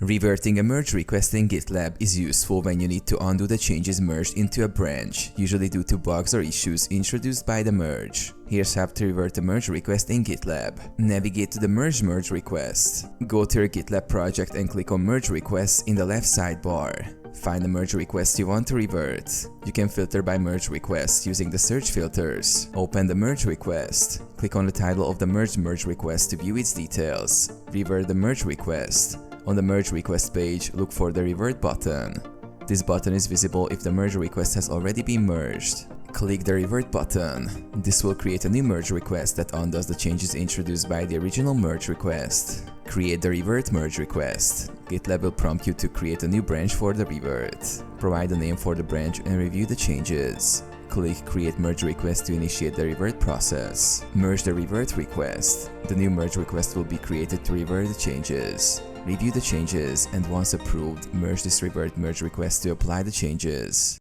Reverting a merge request in GitLab is useful when you need to undo the changes merged into a branch, usually due to bugs or issues introduced by the merge. Here's how to revert a merge request in GitLab. Navigate to the merge request. Go to your GitLab project and click on Merge Requests in the left sidebar. Find the merge request you want to revert. You can filter by merge request using the search filters. Open the merge request. Click on the title of the merge request to view its details. Revert the merge request. On the merge request page, look for the revert button. This button is visible if the merge request has already been merged. Click the revert button. This will create a new merge request that undoes the changes introduced by the original merge request. Create the revert merge request. GitLab will prompt you to create a new branch for the revert. Provide a name for the branch and review the changes. Click Create Merge Request to initiate the revert process. Merge the revert request. The new merge request will be created to revert the changes. Review the changes and once approved, merge this revert merge request to apply the changes.